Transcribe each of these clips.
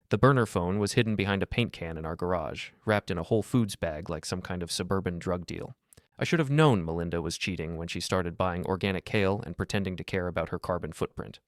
The burner phone was hidden behind a paint can in our garage, wrapped in a Whole Foods bag like some kind of suburban drug deal. I should have known Melinda was cheating when she started buying organic kale and pretending to care about her carbon footprint.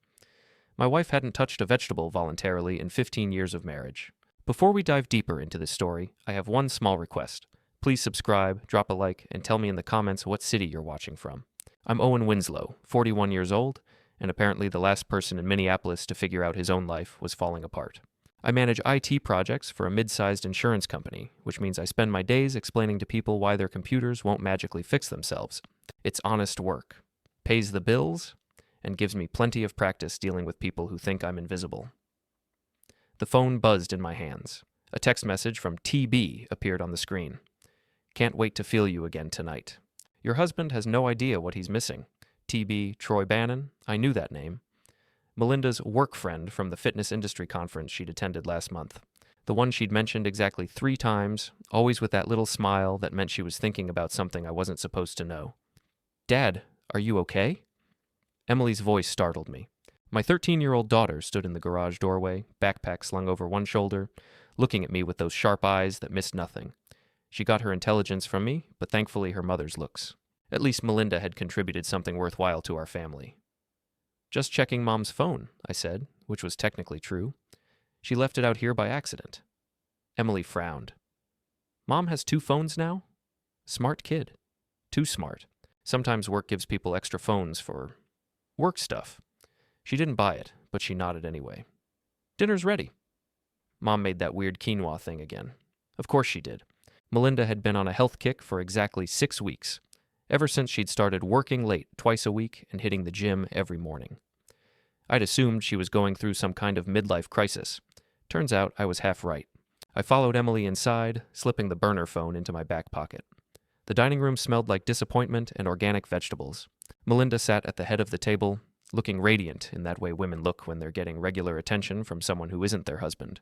My wife hadn't touched a vegetable voluntarily in 15 years of marriage. Before we dive deeper into this story, I have one small request. Please subscribe, drop a like, and tell me in the comments what city you're watching from. I'm Owen Winslow, 41 years old, and apparently the last person in Minneapolis to figure out his own life was falling apart. I manage IT projects for a mid-sized insurance company, which means I spend my days explaining to people why their computers won't magically fix themselves. It's honest work, pays the bills, and gives me plenty of practice dealing with people who think I'm invisible. The phone buzzed in my hands. A text message from TB appeared on the screen. Can't wait to feel you again tonight. Your husband has no idea what he's missing. TB Troy Bannon, I knew that name. Melinda's work friend from the fitness industry conference she'd attended last month. The one she'd mentioned exactly 3 times, always with that little smile that meant she was thinking about something I wasn't supposed to know. Dad, are you okay? Emily's voice startled me. My 13-year-old daughter stood in the garage doorway, backpack slung over one shoulder, looking at me with those sharp eyes that missed nothing. She got her intelligence from me, but thankfully her mother's looks. At least Melinda had contributed something worthwhile to our family. Just checking Mom's phone, I said, which was technically true. She left it out here by accident. Emily frowned. Mom has 2 phones now? Smart kid. Too smart. Sometimes work gives people extra phones for work stuff. She didn't buy it, but she nodded anyway. Dinner's ready. Mom made that weird quinoa thing again. Of course she did. Melinda had been on a health kick for exactly 6 weeks, ever since she'd started working late twice a week and hitting the gym every morning. I'd assumed she was going through some kind of midlife crisis. Turns out I was half right. I followed Emily inside, slipping the burner phone into my back pocket. The dining room smelled like disappointment and organic vegetables. Melinda sat at the head of the table, looking radiant in that way women look when they're getting regular attention from someone who isn't their husband.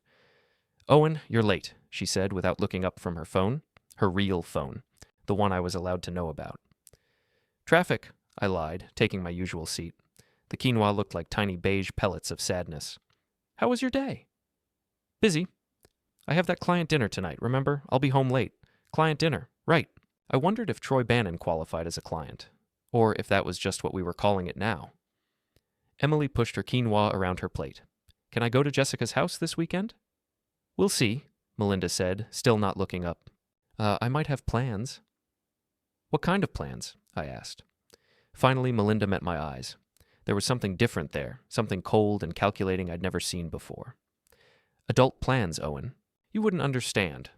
Owen, you're late, she said without looking up from her phone. Her real phone. The one I was allowed to know about. Traffic, I lied, taking my usual seat. The quinoa looked like tiny beige pellets of sadness. How was your day? Busy. I have that client dinner tonight, remember? I'll be home late. Client dinner, right. I wondered if Troy Bannon qualified as a client, or if that was just what we were calling it now. Emily pushed her quinoa around her plate. Can I go to Jessica's house this weekend? We'll see, Melinda said, still not looking up. I might have plans. What kind of plans? I asked. Finally, Melinda met my eyes. There was something different there, something cold and calculating I'd never seen before. Adult plans, Owen. You wouldn't understand.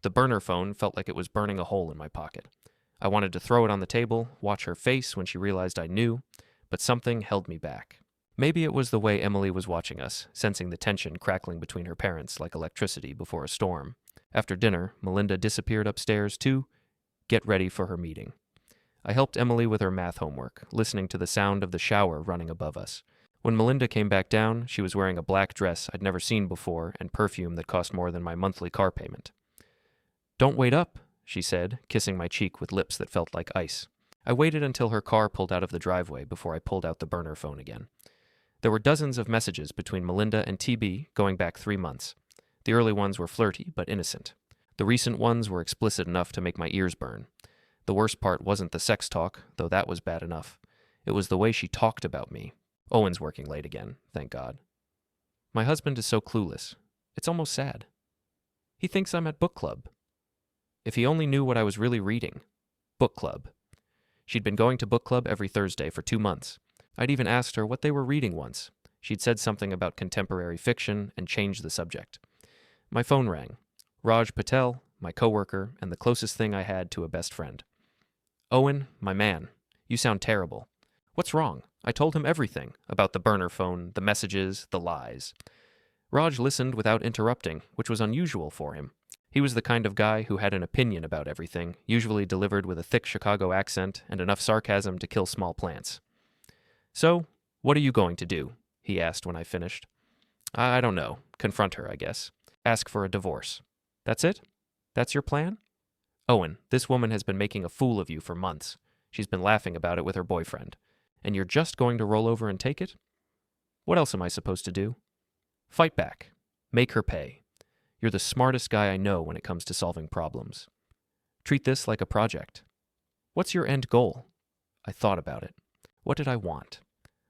The burner phone felt like it was burning a hole in my pocket. I wanted to throw it on the table, watch her face when she realized I knew, but something held me back. Maybe it was the way Emily was watching us, sensing the tension crackling between her parents like electricity before a storm. After dinner, Melinda disappeared upstairs to get ready for her meeting. I helped Emily with her math homework, listening to the sound of the shower running above us. When Melinda came back down, she was wearing a black dress I'd never seen before and perfume that cost more than my monthly car payment. Don't wait up, she said, kissing my cheek with lips that felt like ice. I waited until her car pulled out of the driveway before I pulled out the burner phone again. There were dozens of messages between Melinda and TB going back 3 months. The early ones were flirty but innocent. The recent ones were explicit enough to make my ears burn. The worst part wasn't the sex talk, though that was bad enough. It was the way she talked about me. Owen's working late again, thank God. My husband is so clueless. It's almost sad. He thinks I'm at book club. If he only knew what I was really reading. Book club. She'd been going to book club every Thursday for 2 months. I'd even asked her what they were reading once. She'd said something about contemporary fiction and changed the subject. My phone rang. Raj Patel, my coworker, and the closest thing I had to a best friend. Owen, my man, you sound terrible. What's wrong? I told him everything about the burner phone, the messages, the lies. Raj listened without interrupting, which was unusual for him. He was the kind of guy who had an opinion about everything, usually delivered with a thick Chicago accent and enough sarcasm to kill small plants. So, what are you going to do? He asked when I finished. I don't know. Confront her, I guess. Ask for a divorce. That's it? That's your plan? Owen, this woman has been making a fool of you for months. She's been laughing about it with her boyfriend. And you're just going to roll over and take it? What else am I supposed to do? Fight back. Make her pay. You're the smartest guy I know when it comes to solving problems. Treat this like a project. What's your end goal? I thought about it. What did I want?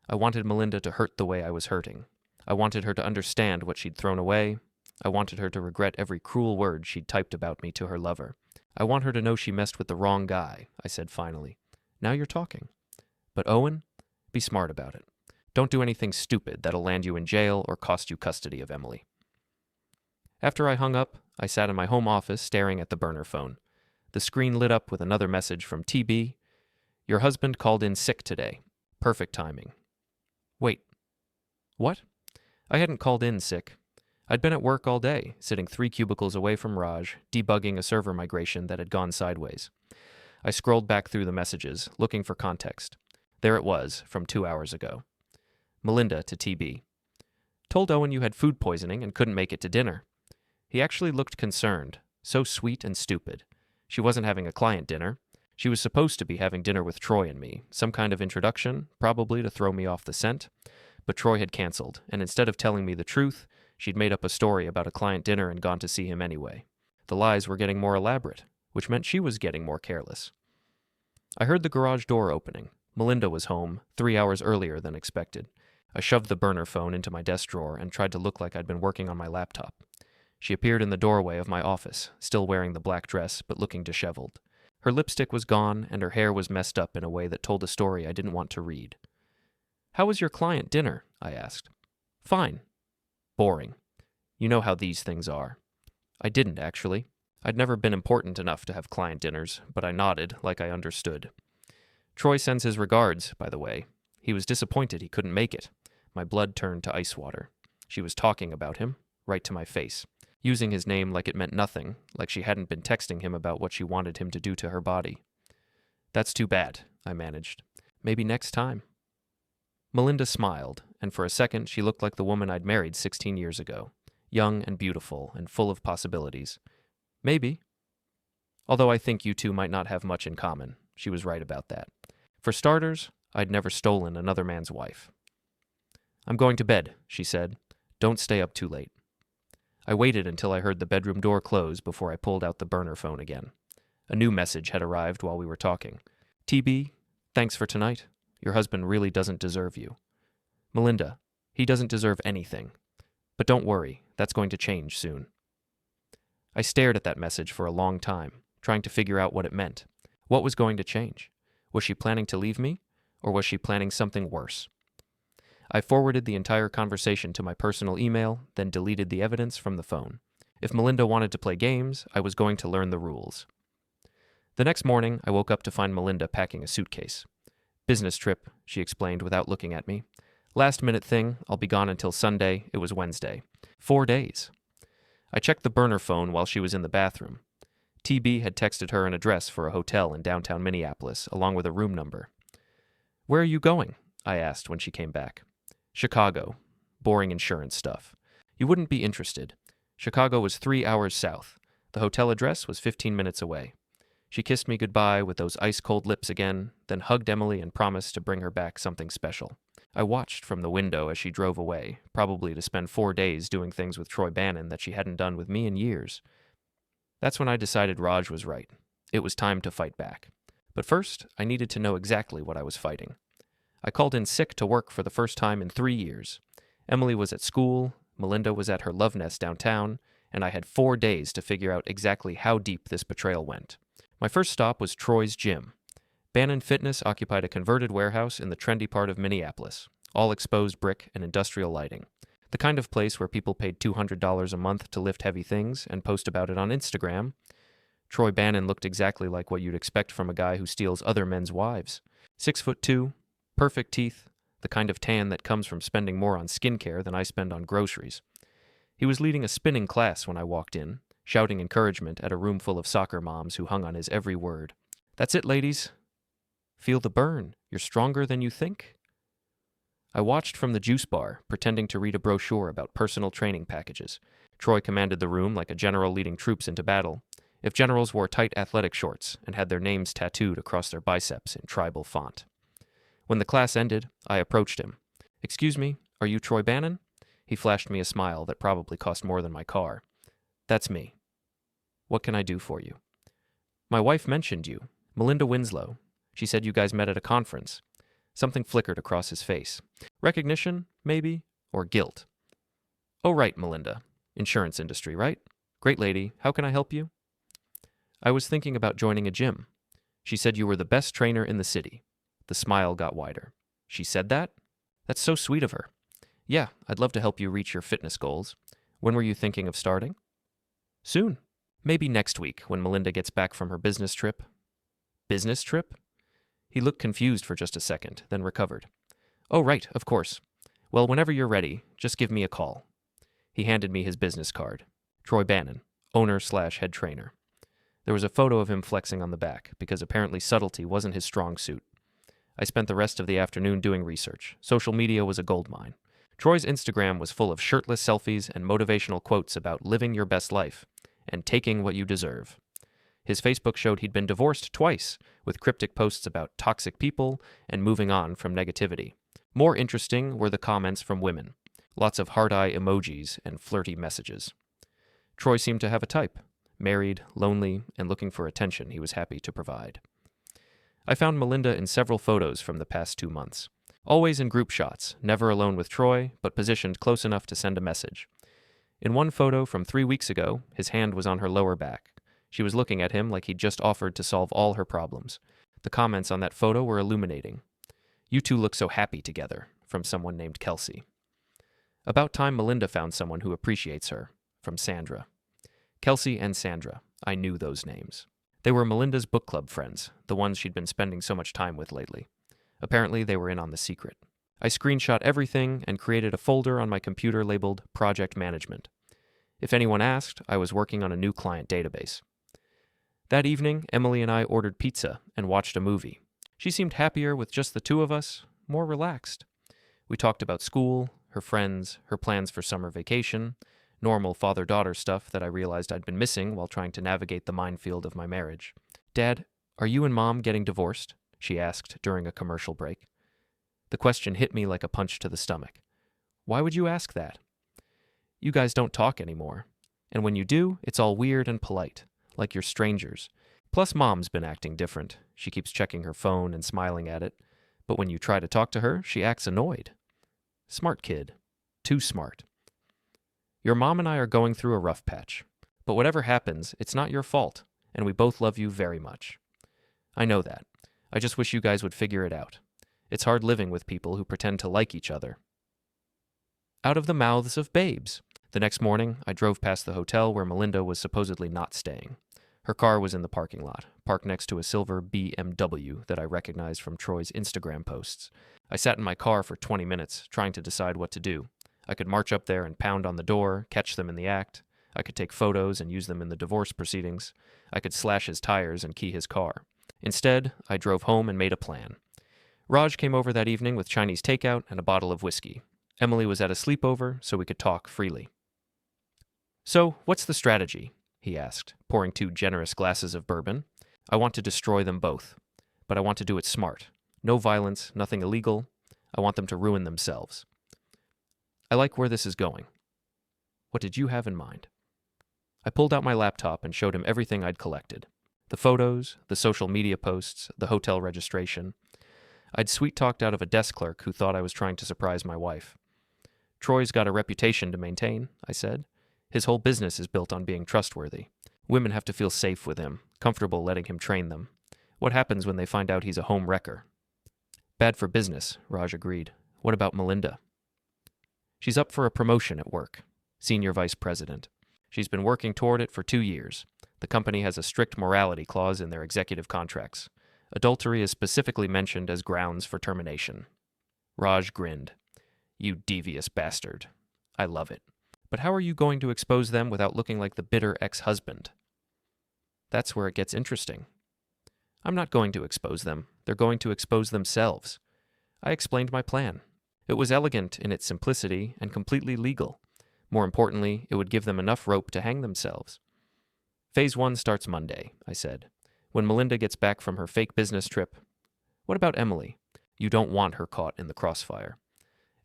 I wanted Melinda to hurt the way I was hurting. I wanted her to understand what she'd thrown away. I wanted her to regret every cruel word she'd typed about me to her lover. I want her to know she messed with the wrong guy, I said finally. Now you're talking. But Owen, be smart about it. Don't do anything stupid that'll land you in jail or cost you custody of Emily. After I hung up, I sat in my home office staring at the burner phone. The screen lit up with another message from TB. Your husband called in sick today. Perfect timing. Wait. What? I hadn't called in sick. I'd been at work all day, sitting 3 cubicles away from Raj, debugging a server migration that had gone sideways. I scrolled back through the messages, looking for context. There it was, from 2 hours ago. Melinda to TB. Told Owen you had food poisoning and couldn't make it to dinner. He actually looked concerned, so sweet and stupid. She wasn't having a client dinner. She was supposed to be having dinner with Troy and me, some kind of introduction, probably to throw me off the scent. But Troy had canceled, and instead of telling me the truth, she'd made up a story about a client dinner and gone to see him anyway. The lies were getting more elaborate, which meant she was getting more careless. I heard the garage door opening. Melinda was home, 3 hours earlier than expected. I shoved the burner phone into my desk drawer and tried to look like I'd been working on my laptop. She appeared in the doorway of my office, still wearing the black dress but looking disheveled. Her lipstick was gone and her hair was messed up in a way that told a story I didn't want to read. How was your client dinner? I asked. Fine. Boring. You know how these things are. I didn't, actually. I'd never been important enough to have client dinners, but I nodded like I understood. Troy sends his regards, by the way. He was disappointed he couldn't make it. My blood turned to ice water. She was talking about him, right to my face, using his name like it meant nothing, like she hadn't been texting him about what she wanted him to do to her body. That's too bad, I managed. Maybe next time. Melinda smiled, and for a second she looked like the woman I'd married 16 years ago, young and beautiful and full of possibilities. Maybe. Although I think you two might not have much in common. She was right about that. For starters, I'd never stolen another man's wife. I'm going to bed, she said. Don't stay up too late. I waited until I heard the bedroom door close before I pulled out the burner phone again. A new message had arrived while we were talking. TB, thanks for tonight. Your husband really doesn't deserve you. Melinda, he doesn't deserve anything. But don't worry, that's going to change soon. I stared at that message for a long time, trying to figure out what it meant. What was going to change? Was she planning to leave me, or was she planning something worse? I forwarded the entire conversation to my personal email, then deleted the evidence from the phone. If Melinda wanted to play games, I was going to learn the rules. The next morning, I woke up to find Melinda packing a suitcase. Business trip, she explained without looking at me. Last-minute thing, I'll be gone until Sunday. It was Wednesday. 4 days. I checked the burner phone while she was in the bathroom. TB had texted her an address for a hotel in downtown Minneapolis, along with a room number. Where are you going? I asked when she came back. Chicago. Boring insurance stuff. You wouldn't be interested. Chicago was 3 hours south. The hotel address was 15 minutes away. She kissed me goodbye with those ice-cold lips again, then hugged Emily and promised to bring her back something special. I watched from the window as she drove away, probably to spend 4 days doing things with Troy Bannon that she hadn't done with me in years. That's when I decided Raj was right. It was time to fight back. But first, I needed to know exactly what I was fighting. I called in sick to work for the first time in 3 years. Emily was at school, Melinda was at her love nest downtown, and I had 4 days to figure out exactly how deep this betrayal went. My first stop was Troy's gym. Bannon Fitness occupied a converted warehouse in the trendy part of Minneapolis, all exposed brick and industrial lighting. The kind of place where people paid $200 a month to lift heavy things and post about it on Instagram. Troy Bannon looked exactly like what you'd expect from a guy who steals other men's wives. 6'2", perfect teeth, the kind of tan that comes from spending more on skincare than I spend on groceries. He was leading a spinning class when I walked in, shouting encouragement at a room full of soccer moms who hung on his every word. That's it, ladies. Feel the burn. You're stronger than you think. I watched from the juice bar, pretending to read a brochure about personal training packages. Troy commanded the room like a general leading troops into battle. If generals wore tight athletic shorts and had their names tattooed across their biceps in tribal font. When the class ended, I approached him. Excuse me, are you Troy Bannon? He flashed me a smile that probably cost more than my car. That's me. What can I do for you? My wife mentioned you, Melinda Winslow. She said you guys met at a conference. Something flickered across his face. Recognition, maybe, or guilt. Oh, right, Melinda. Insurance industry, right? Great lady. How can I help you? I was thinking about joining a gym. She said you were the best trainer in the city. The smile got wider. She said that? That's so sweet of her. Yeah, I'd love to help you reach your fitness goals. When were you thinking of starting? Soon. Maybe next week, when Melinda gets back from her business trip. Business trip? He looked confused for just a second, then recovered. Oh, right, of course. Well, whenever you're ready, just give me a call. He handed me his business card. Troy Bannon, owner/head trainer. There was a photo of him flexing on the back, because apparently subtlety wasn't his strong suit. I spent the rest of the afternoon doing research. Social media was a goldmine. Troy's Instagram was full of shirtless selfies and motivational quotes about living your best life and taking what you deserve. His Facebook showed he'd been divorced twice, with cryptic posts about toxic people and moving on from negativity. More interesting were the comments from women. Lots of heart-eye emojis and flirty messages. Troy seemed to have a type. Married, lonely, and looking for attention he was happy to provide. I found Melinda in several photos from the past 2 months. Always in group shots, never alone with Troy, but positioned close enough to send a message. In one photo from 3 weeks ago, his hand was on her lower back. She was looking at him like he'd just offered to solve all her problems. The comments on that photo were illuminating. You two look so happy together, from someone named Kelsey. About time Melinda found someone who appreciates her, from Sandra. Kelsey and Sandra, I knew those names. They were Melinda's book club friends, the ones she'd been spending so much time with lately. Apparently, they were in on the secret. I screenshot everything and created a folder on my computer labeled Project Management. If anyone asked, I was working on a new client database. That evening, Emily and I ordered pizza and watched a movie. She seemed happier with just the two of us, more relaxed. We talked about school, her friends, her plans for summer vacation, normal father-daughter stuff that I realized I'd been missing while trying to navigate the minefield of my marriage. Dad, are you and Mom getting divorced? She asked during a commercial break. The question hit me like a punch to the stomach. Why would you ask that? You guys don't talk anymore. And when you do, it's all weird and polite, like you're strangers. Plus, Mom's been acting different. She keeps checking her phone and smiling at it. But when you try to talk to her, she acts annoyed. Smart kid. Too smart. Your mom and I are going through a rough patch. But whatever happens, it's not your fault, and we both love you very much. I know that. I just wish you guys would figure it out. It's hard living with people who pretend to like each other. Out of the mouths of babes. The next morning, I drove past the hotel where Melinda was supposedly not staying. Her car was in the parking lot, parked next to a silver BMW that I recognized from Troy's Instagram posts. I sat in my car for 20 minutes, trying to decide what to do. I could march up there and pound on the door, catch them in the act. I could take photos and use them in the divorce proceedings. I could slash his tires and key his car. Instead, I drove home and made a plan. Raj came over that evening with Chinese takeout and a bottle of whiskey. Emily was at a sleepover, so we could talk freely. So, what's the strategy? He asked, pouring 2 generous glasses of bourbon. I want to destroy them both. But I want to do it smart. No violence, nothing illegal. I want them to ruin themselves. I like where this is going. What did you have in mind? I pulled out my laptop and showed him everything I'd collected. The photos, the social media posts, the hotel registration. I'd sweet-talked out of a desk clerk who thought I was trying to surprise my wife. Troy's got a reputation to maintain, I said. His whole business is built on being trustworthy. Women have to feel safe with him, comfortable letting him train them. What happens when they find out he's a home wrecker? Bad for business, Raj agreed. What about Melinda? She's up for a promotion at work. Senior Vice President. She's been working toward it for 2 years. The company has a strict morality clause in their executive contracts. Adultery is specifically mentioned as grounds for termination. Raj grinned. You devious bastard. I love it. But how are you going to expose them without looking like the bitter ex-husband? That's where it gets interesting. I'm not going to expose them. They're going to expose themselves. I explained my plan. It was elegant in its simplicity and completely legal. More importantly, it would give them enough rope to hang themselves. Phase 1 starts Monday, I said. When Melinda gets back from her fake business trip. What about Emily? You don't want her caught in the crossfire.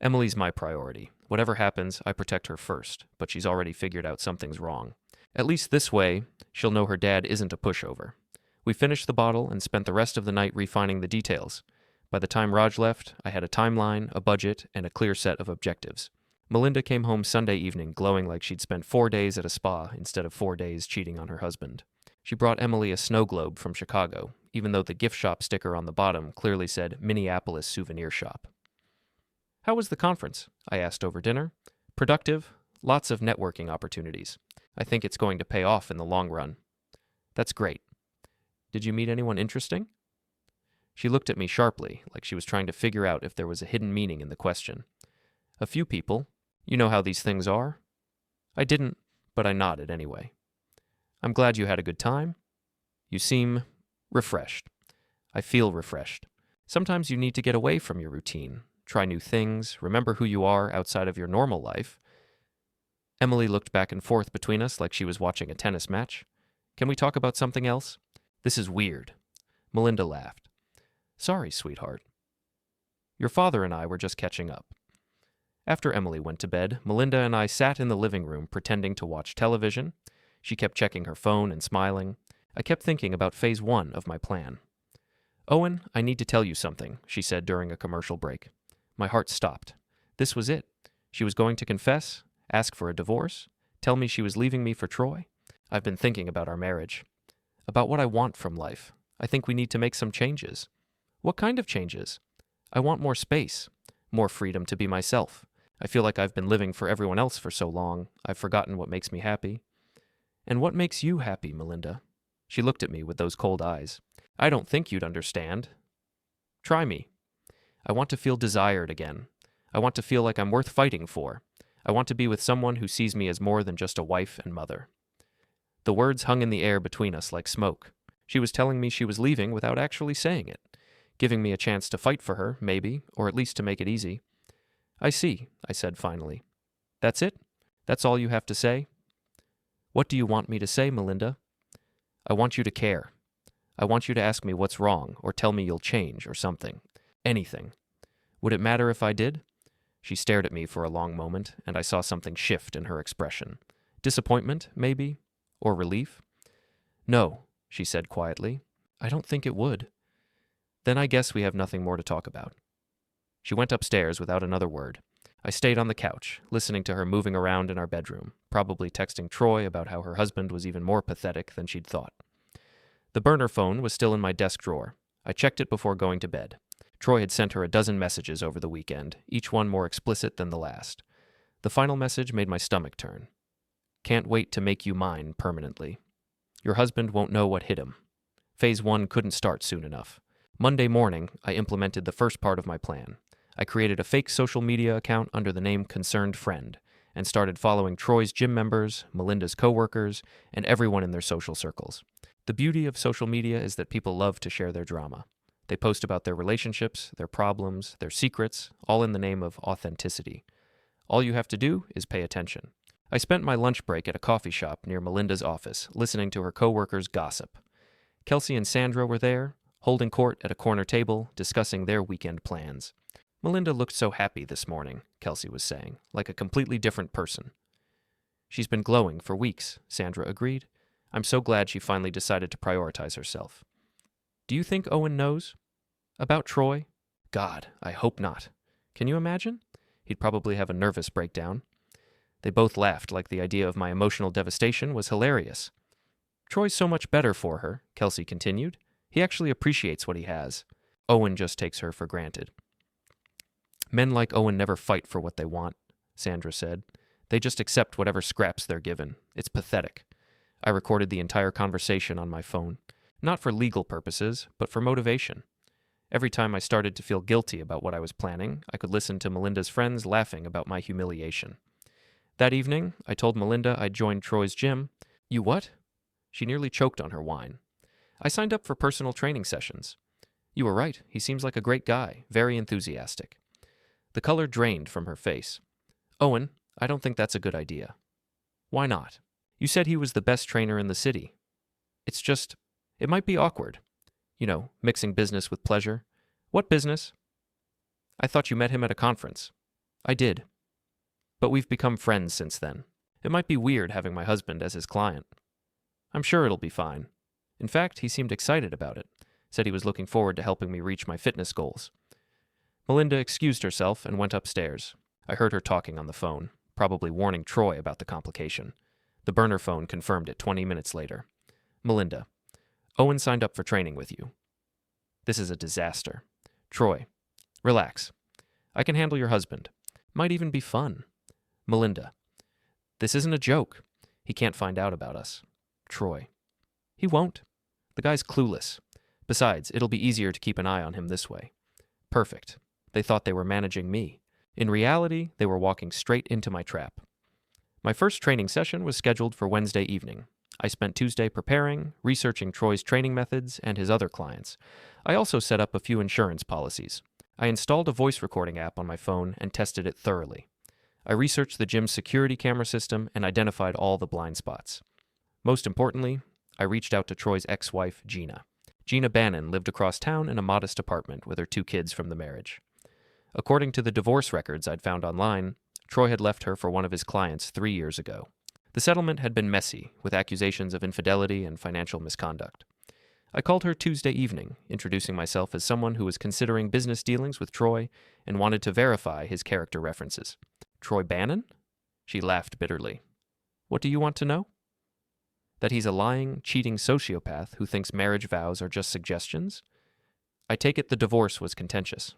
Emily's my priority. Whatever happens, I protect her first, but she's already figured out something's wrong. At least this way, she'll know her dad isn't a pushover. We finished the bottle and spent the rest of the night refining the details. By the time Raj left, I had a timeline, a budget, and a clear set of objectives. Melinda came home Sunday evening glowing like she'd spent 4 days at a spa instead of 4 days cheating on her husband. She brought Emily a snow globe from Chicago, even though the gift shop sticker on the bottom clearly said Minneapolis Souvenir Shop. "How was the conference?" I asked over dinner. "Productive. Lots of networking opportunities. I think it's going to pay off in the long run." "That's great. Did you meet anyone interesting?" She looked at me sharply, like she was trying to figure out if there was a hidden meaning in the question. "A few people. You know how these things are." I didn't, but I nodded anyway. "I'm glad you had a good time. You seem refreshed." "I feel refreshed. Sometimes you need to get away from your routine, try new things, remember who you are outside of your normal life." Emily looked back and forth between us like she was watching a tennis match. "Can we talk about something else? This is weird." Melinda laughed. "Sorry, sweetheart." "Your father and I were just catching up." After Emily went to bed, Melinda and I sat in the living room pretending to watch television. She kept checking her phone and smiling. I kept thinking about phase 1 of my plan. "Owen, I need to tell you something," she said during a commercial break. My heart stopped. This was it. She was going to confess, ask for a divorce, tell me she was leaving me for Troy. I've been thinking about our marriage, about what I want from life. I think we need to make some changes. What kind of changes? I want more space, more freedom to be myself. I feel like I've been living for everyone else for so long, I've forgotten what makes me happy. "And what makes you happy, Melinda?" She looked at me with those cold eyes. "I don't think you'd understand. Try me. I want to feel desired again. I want to feel like I'm worth fighting for. I want to be with someone who sees me as more than just a wife and mother." The words hung in the air between us like smoke. She was telling me she was leaving without actually saying it, giving me a chance to fight for her, maybe, or at least to make it easy. "I see," I said finally. "That's it? That's all you have to say?" "What do you want me to say, Melinda?" "I want you to care. I want you to ask me what's wrong, or tell me you'll change, or something. Anything. Would it matter if I did?" She stared at me for a long moment, and I saw something shift in her expression. Disappointment, maybe? Or relief? "No," she said quietly. "I don't think it would." "Then I guess we have nothing more to talk about." She went upstairs without another word. I stayed on the couch, listening to her moving around in our bedroom, probably texting Troy about how her husband was even more pathetic than she'd thought. The burner phone was still in my desk drawer. I checked it before going to bed. Troy had sent her a dozen messages over the weekend, each one more explicit than the last. The final message made my stomach turn. "Can't wait to make you mine permanently. Your husband won't know what hit him. Phase 1 couldn't start soon enough." Monday morning, I implemented the first part of my plan. I created a fake social media account under the name Concerned Friend and started following Troy's gym members, Melinda's coworkers, and everyone in their social circles. The beauty of social media is that people love to share their drama. They post about their relationships, their problems, their secrets, all in the name of authenticity. All you have to do is pay attention. I spent my lunch break at a coffee shop near Melinda's office, listening to her coworkers gossip. Kelsey and Sandra were there, holding court at a corner table, discussing their weekend plans. "Melinda looked so happy this morning," Kelsey was saying, "like a completely different person." "She's been glowing for weeks," Sandra agreed. "I'm so glad she finally decided to prioritize herself." "Do you think Owen knows? About Troy?" "God, I hope not. Can you imagine? He'd probably have a nervous breakdown." They both laughed like the idea of my emotional devastation was hilarious. "Troy's so much better for her," Kelsey continued. "He actually appreciates what he has. Owen just takes her for granted." "Men like Owen never fight for what they want," Sandra said. "They just accept whatever scraps they're given. It's pathetic." I recorded the entire conversation on my phone. Not for legal purposes, but for motivation. Every time I started to feel guilty about what I was planning, I could listen to Melinda's friends laughing about my humiliation. That evening, I told Melinda I'd joined Troy's gym. "You what?" She nearly choked on her wine. "I signed up for personal training sessions." "You were right. He seems like a great guy, very enthusiastic." The color drained from her face. "Owen, I don't think that's a good idea." "Why not? You said he was the best trainer in the city." "It's just, it might be awkward. You know, mixing business with pleasure." "What business?" "I thought you met him at a conference." "I did." But we've become friends since then. It might be weird having my husband as his client. I'm sure it'll be fine. In fact, he seemed excited about it, said he was looking forward to helping me reach my fitness goals. Melinda excused herself and went upstairs. I heard her talking on the phone, probably warning Troy about the complication. The burner phone confirmed it 20 minutes later. Melinda, Owen signed up for training with you. This is a disaster. Troy, relax. I can handle your husband. Might even be fun. Melinda, this isn't a joke. He can't find out about us. Troy, he won't. The guy's clueless. Besides, it'll be easier to keep an eye on him this way. Perfect. They thought they were managing me. In reality, they were walking straight into my trap. My first training session was scheduled for Wednesday evening. I spent Tuesday preparing, researching Troy's training methods and his other clients. I also set up a few insurance policies. I installed a voice recording app on my phone and tested it thoroughly. I researched the gym's security camera system and identified all the blind spots. Most importantly, I reached out to Troy's ex-wife, Gina. Gina Bannon lived across town in a modest apartment with her 2 kids from the marriage. According to the divorce records I'd found online, Troy had left her for one of his clients 3 years ago. The settlement had been messy, with accusations of infidelity and financial misconduct. I called her Tuesday evening, introducing myself as someone who was considering business dealings with Troy and wanted to verify his character references. Troy Bannon? She laughed bitterly. What do you want to know? That he's a lying, cheating sociopath who thinks marriage vows are just suggestions? I take it the divorce was contentious.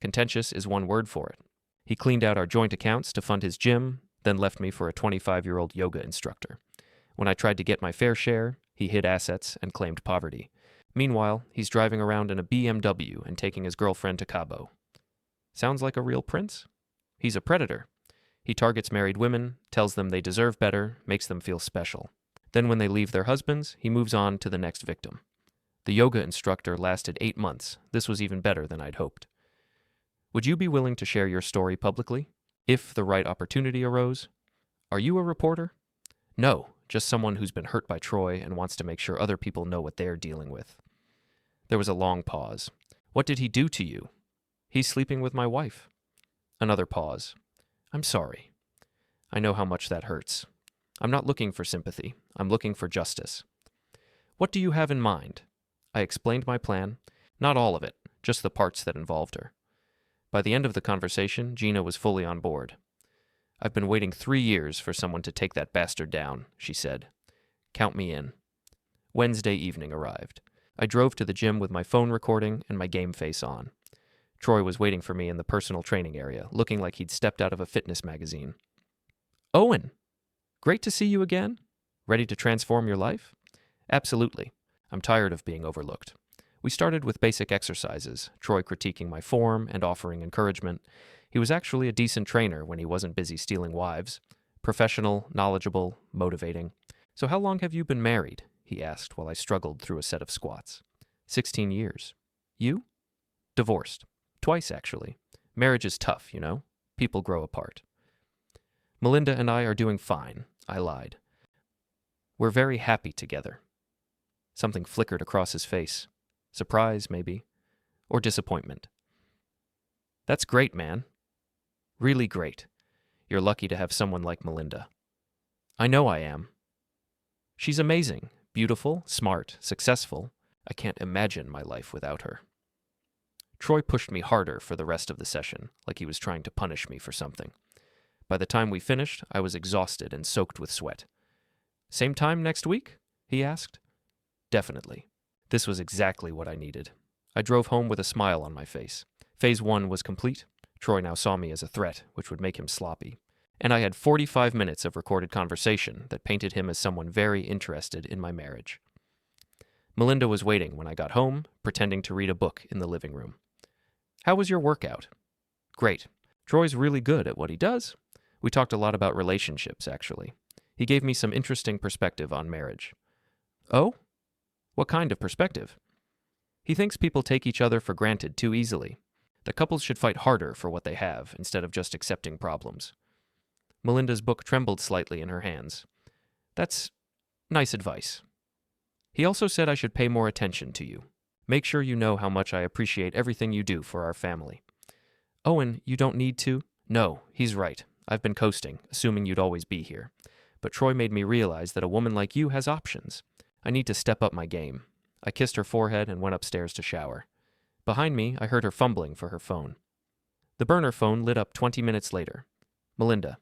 Contentious is one word for it. He cleaned out our joint accounts to fund his gym, then left me for a 25-year-old yoga instructor. When I tried to get my fair share, he hid assets and claimed poverty. Meanwhile, he's driving around in a BMW and taking his girlfriend to Cabo. Sounds like a real prince? He's a predator. He targets married women, tells them they deserve better, makes them feel special. Then when they leave their husbands, he moves on to the next victim. The yoga instructor lasted 8 months. This was even better than I'd hoped. Would you be willing to share your story publicly, if the right opportunity arose? Are you a reporter? No, just someone who's been hurt by Troy and wants to make sure other people know what they're dealing with. There was a long pause. What did he do to you? He's sleeping with my wife. Another pause. I'm sorry. I know how much that hurts. I'm not looking for sympathy. I'm looking for justice. What do you have in mind? I explained my plan. Not all of it, just the parts that involved her. By the end of the conversation, Gina was fully on board. I've been waiting 3 years for someone to take that bastard down, she said. Count me in. Wednesday evening arrived. I drove to the gym with my phone recording and my game face on. Troy was waiting for me in the personal training area, looking like he'd stepped out of a fitness magazine. Owen! Great to see you again. Ready to transform your life? Absolutely. I'm tired of being overlooked. We started with basic exercises, Troy critiquing my form and offering encouragement. He was actually a decent trainer when he wasn't busy stealing wives. Professional, knowledgeable, motivating. So how long have you been married? He asked while I struggled through a set of squats. 16 years. You? Divorced. Twice, actually. Marriage is tough, you know? People grow apart. Melinda and I are doing fine, I lied. We're very happy together. Something flickered across his face. Surprise, maybe. Or disappointment. That's great, man. Really great. You're lucky to have someone like Melinda. I know I am. She's amazing, beautiful, smart, successful. I can't imagine my life without her. Troy pushed me harder for the rest of the session, like he was trying to punish me for something. By the time we finished, I was exhausted and soaked with sweat. Same time next week? He asked. Definitely. This was exactly what I needed. I drove home with a smile on my face. Phase 1 was complete. Troy now saw me as a threat, which would make him sloppy. And I had 45 minutes of recorded conversation that painted him as someone very interested in my marriage. Melinda was waiting when I got home, pretending to read a book in the living room. How was your workout? Great. Troy's really good at what he does. We talked a lot about relationships, actually. He gave me some interesting perspective on marriage. Oh? What kind of perspective? He thinks people take each other for granted too easily. That couples should fight harder for what they have instead of just accepting problems. Melinda's book trembled slightly in her hands. That's nice advice. He also said I should pay more attention to you. Make sure you know how much I appreciate everything you do for our family. Owen, you don't need to. No, he's right. I've been coasting, assuming you'd always be here. But Troy made me realize that a woman like you has options. I need to step up my game. I kissed her forehead and went upstairs to shower. Behind me, I heard her fumbling for her phone. The burner phone lit up 20 minutes later. Melinda,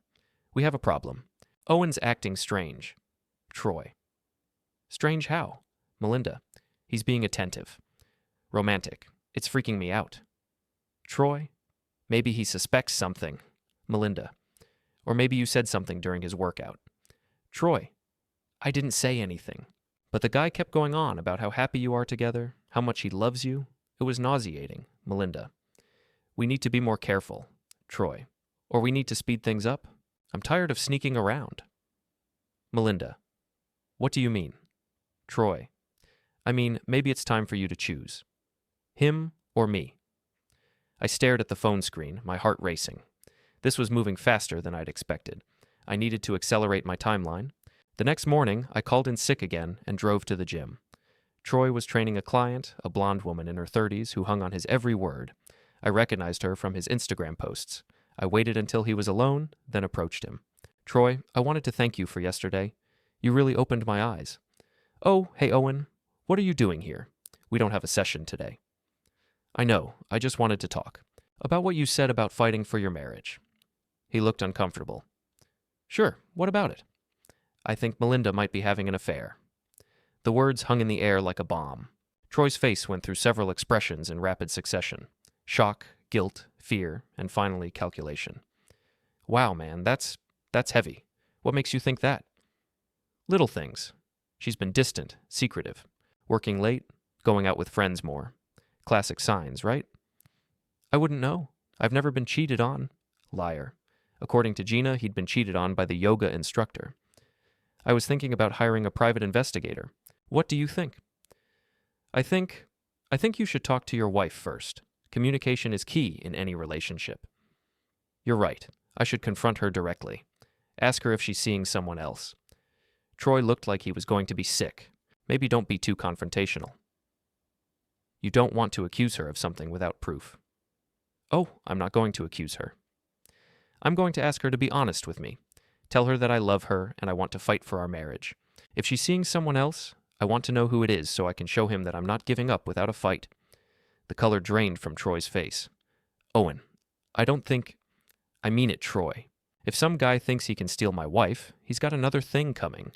we have a problem. Owen's acting strange. Troy. Strange how? Melinda, he's being attentive. Romantic. It's freaking me out. Troy, maybe he suspects something. Melinda, or maybe you said something during his workout. Troy, I didn't say anything. But the guy kept going on about how happy you are together, how much he loves you. It was nauseating. Melinda, we need to be more careful. Troy, or we need to speed things up. I'm tired of sneaking around. Melinda, what do you mean? Troy, I mean, maybe it's time for you to choose. Him or me? I stared at the phone screen, my heart racing. This was moving faster than I'd expected. I needed to accelerate my timeline. The next morning, I called in sick again and drove to the gym. Troy was training a client, a blonde woman in her 30s who hung on his every word. I recognized her from his Instagram posts. I waited until he was alone, then approached him. Troy, I wanted to thank you for yesterday. You really opened my eyes. Oh, hey Owen, what are you doing here? We don't have a session today. I know, I just wanted to talk. About what you said about fighting for your marriage. He looked uncomfortable. Sure, what about it? I think Melinda might be having an affair. The words hung in the air like a bomb. Troy's face went through several expressions in rapid succession. Shock, guilt, fear, and finally calculation. Wow, man, that's heavy. What makes you think that? Little things. She's been distant, secretive, working late, going out with friends more. Classic signs, right? I wouldn't know. I've never been cheated on. Liar. According to Gina, he'd been cheated on by the yoga instructor. I was thinking about hiring a private investigator. What do you think? I think you should talk to your wife first. Communication is key in any relationship. You're right. I should confront her directly. Ask her if she's seeing someone else. Troy looked like he was going to be sick. Maybe don't be too confrontational. You don't want to accuse her of something without proof. Oh, I'm not going to accuse her. I'm going to ask her to be honest with me. Tell her that I love her and I want to fight for our marriage. If she's seeing someone else, I want to know who it is so I can show him that I'm not giving up without a fight. The color drained from Troy's face. Owen, I mean it, Troy. If some guy thinks he can steal my wife, he's got another thing coming.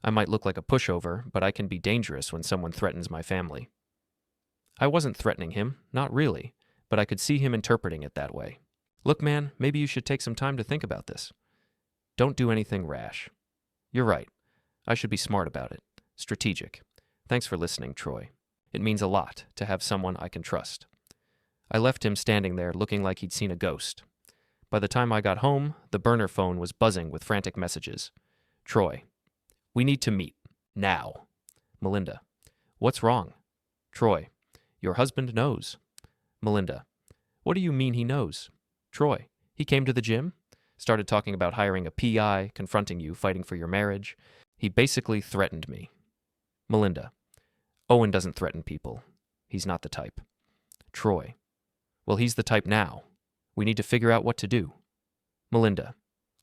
I might look like a pushover, but I can be dangerous when someone threatens my family. I wasn't threatening him, not really, but I could see him interpreting it that way. Look, man, maybe you should take some time to think about this. Don't do anything rash. You're right. I should be smart about it. Strategic. Thanks for listening, Troy. It means a lot to have someone I can trust. I left him standing there looking like he'd seen a ghost. By the time I got home, the burner phone was buzzing with frantic messages. Troy, we need to meet. Now. Melinda, what's wrong? Troy, your husband knows. Melinda, what do you mean he knows? Troy, he came to the gym, started talking about hiring a PI, confronting you, fighting for your marriage. He basically threatened me. Melinda, Owen doesn't threaten people. He's not the type. Troy, well, he's the type now. We need to figure out what to do. Melinda,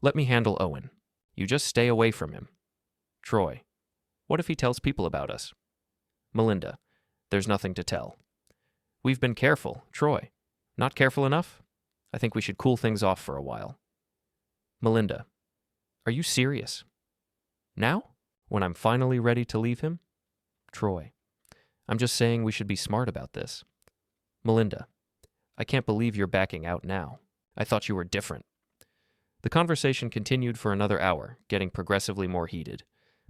let me handle Owen. You just stay away from him. Troy, what if he tells people about us? Melinda, there's nothing to tell. We've been careful, Troy. Not careful enough? I think we should cool things off for a while. Melinda, are you serious? Now? When I'm finally ready to leave him? Troy, I'm just saying we should be smart about this. Melinda, I can't believe you're backing out now. I thought you were different. The conversation continued for another hour, getting progressively more heated.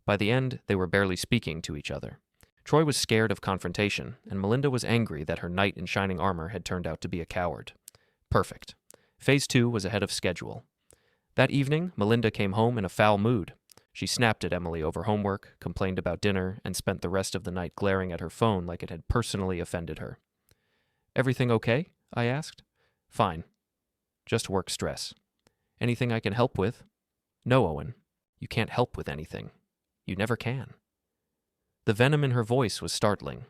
By the end, they were barely speaking to each other. Troy was scared of confrontation, and Melinda was angry that her knight in shining armor had turned out to be a coward. Perfect. Phase 2 was ahead of schedule. That evening, Melinda came home in a foul mood. She snapped at Emily over homework, complained about dinner, and spent the rest of the night glaring at her phone like it had personally offended her. Everything okay? I asked. Fine. Just work stress. Anything I can help with? No, Owen. You can't help with anything. You never can. The venom in her voice was startling.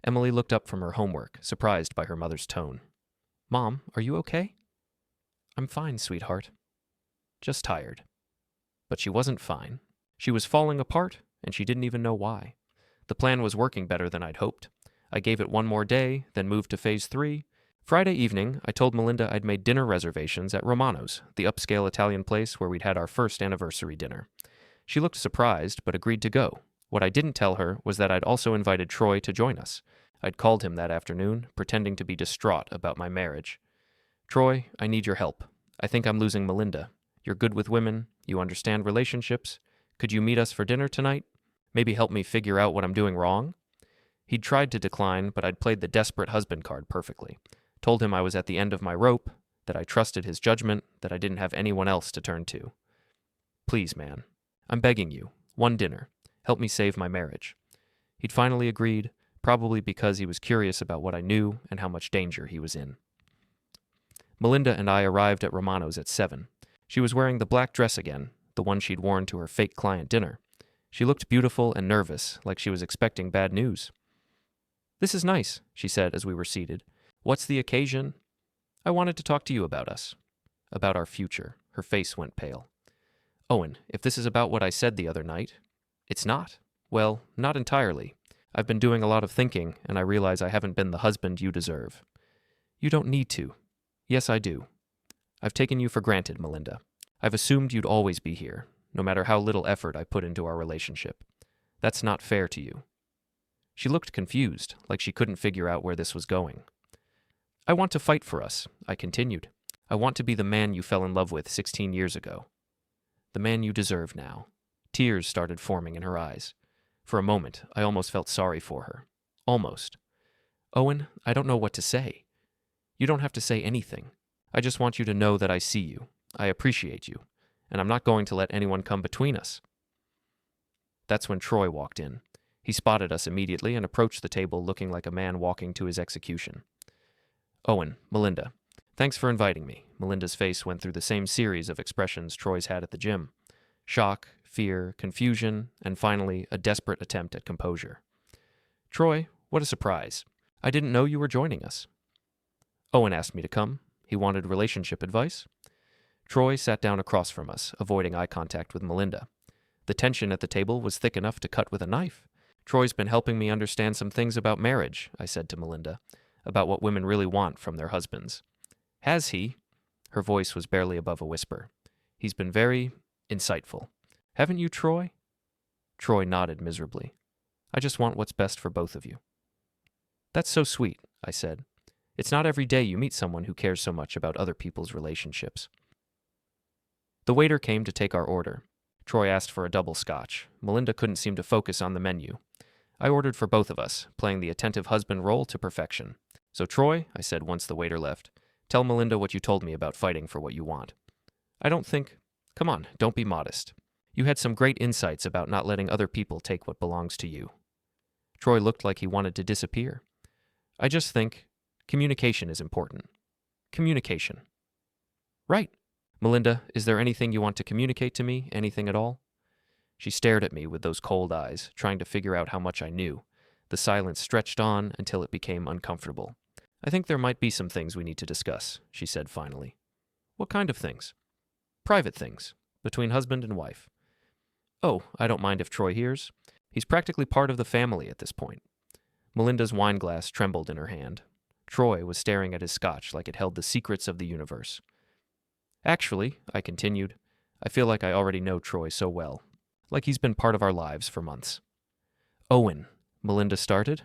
Emily looked up from her homework, surprised by her mother's tone. Mom, are you okay? I'm fine, sweetheart. just tired. But she wasn't fine. She was falling apart, and she didn't even know why. The plan was working better than I'd hoped. I gave it one more day, then moved to phase 3. Friday evening, I told Melinda I'd made dinner reservations at Romano's, the upscale Italian place where we'd had our first anniversary dinner. She looked surprised, but agreed to go. What I didn't tell her was that I'd also invited Troy to join us. I'd called him that afternoon, pretending to be distraught about my marriage. Troy, I need your help. I think I'm losing Melinda. You're good with women. You understand relationships. Could you meet us for dinner tonight? Maybe help me figure out what I'm doing wrong? He'd tried to decline, but I'd played the desperate husband card perfectly. Told him I was at the end of my rope, that I trusted his judgment, that I didn't have anyone else to turn to. Please, man. I'm begging you. One dinner. Help me save my marriage. He'd finally agreed, probably because he was curious about what I knew and how much danger he was in. Melinda and I arrived at Romano's at 7. She was wearing the black dress again, the one she'd worn to her fake client dinner. She looked beautiful and nervous, like she was expecting bad news. This is nice, she said as we were seated. What's the occasion? I wanted to talk to you about us. About our future. Her face went pale. Owen, if this is about what I said the other night... It's not. Well, not entirely. I've been doing a lot of thinking, and I realize I haven't been the husband you deserve. You don't need to. Yes, I do. I've taken you for granted, Melinda. I've assumed you'd always be here, no matter how little effort I put into our relationship. That's not fair to you. She looked confused, like she couldn't figure out where this was going. I want to fight for us, I continued. I want to be the man you fell in love with 16 years ago. The man you deserve now. Tears started forming in her eyes. For a moment, I almost felt sorry for her. Almost. Owen, I don't know what to say. You don't have to say anything. I just want you to know that I see you. I appreciate you. And I'm not going to let anyone come between us. That's when Troy walked in. He spotted us immediately and approached the table looking like a man walking to his execution. Owen, Melinda, thanks for inviting me. Melinda's face went through the same series of expressions Troy's had at the gym. Shock, fear, confusion, and finally, a desperate attempt at composure. Troy, what a surprise. I didn't know you were joining us. Owen asked me to come. He wanted relationship advice. Troy sat down across from us, avoiding eye contact with Melinda. The tension at the table was thick enough to cut with a knife. Troy's been helping me understand some things about marriage, I said to Melinda, about what women really want from their husbands. Has he? Her voice was barely above a whisper. He's been very insightful. Haven't you, Troy? Troy nodded miserably. I just want what's best for both of you. That's so sweet, I said. It's not every day you meet someone who cares so much about other people's relationships. The waiter came to take our order. Troy asked for a double scotch. Melinda couldn't seem to focus on the menu. I ordered for both of us, playing the attentive husband role to perfection. So Troy, I said once the waiter left, tell Melinda what you told me about fighting for what you want. I don't think... Come on, don't be modest. You had some great insights about not letting other people take what belongs to you. Troy looked like he wanted to disappear. I just think communication is important. Communication. Right. Melinda, is there anything you want to communicate to me? Anything at all? She stared at me with those cold eyes, trying to figure out how much I knew. The silence stretched on until it became uncomfortable. I think there might be some things we need to discuss, she said finally. What kind of things? Private things, between husband and wife. Oh, I don't mind if Troy hears. He's practically part of the family at this point. Melinda's wine glass trembled in her hand. Troy was staring at his scotch like it held the secrets of the universe. Actually, I continued, I feel like I already know Troy so well, like he's been part of our lives for months. Owen, Melinda started.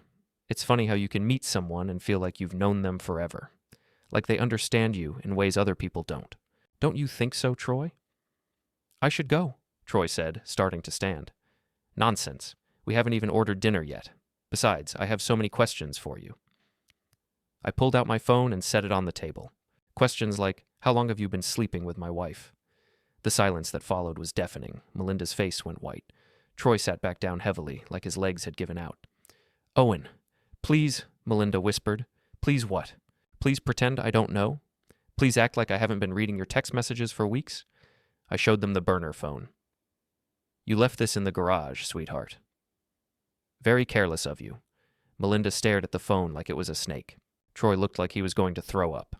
It's funny how you can meet someone and feel like you've known them forever, like they understand you in ways other people don't. Don't you think so, Troy? I should go, Troy said, starting to stand. Nonsense. We haven't even ordered dinner yet. Besides, I have so many questions for you. I pulled out my phone and set it on the table. Questions like, how long have you been sleeping with my wife? The silence that followed was deafening. Melinda's face went white. Troy sat back down heavily, like his legs had given out. Owen, please, Melinda whispered. Please what? Please pretend I don't know? Please act like I haven't been reading your text messages for weeks? I showed them the burner phone. You left this in the garage, sweetheart. Very careless of you. Melinda stared at the phone like it was a snake. Troy looked like he was going to throw up.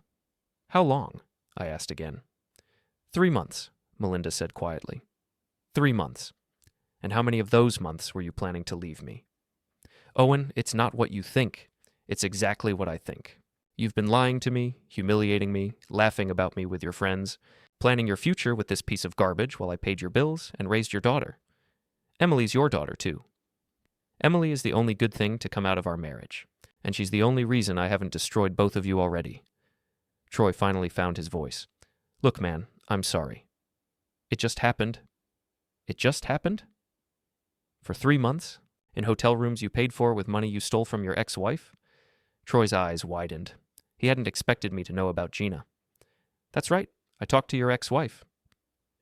How long? I asked again. 3 months, Melinda said quietly. 3 months. And how many of those months were you planning to leave me? Owen, it's not what you think. It's exactly what I think. You've been lying to me, humiliating me, laughing about me with your friends, planning your future with this piece of garbage while I paid your bills and raised your daughter. Emily's your daughter, too. Emily is the only good thing to come out of our marriage, and she's the only reason I haven't destroyed both of you already. Troy finally found his voice. Look, man, I'm sorry. It just happened. It just happened? For 3 months? In hotel rooms you paid for with money you stole from your ex-wife? Troy's eyes widened. He hadn't expected me to know about Gina. That's right, I talked to your ex-wife.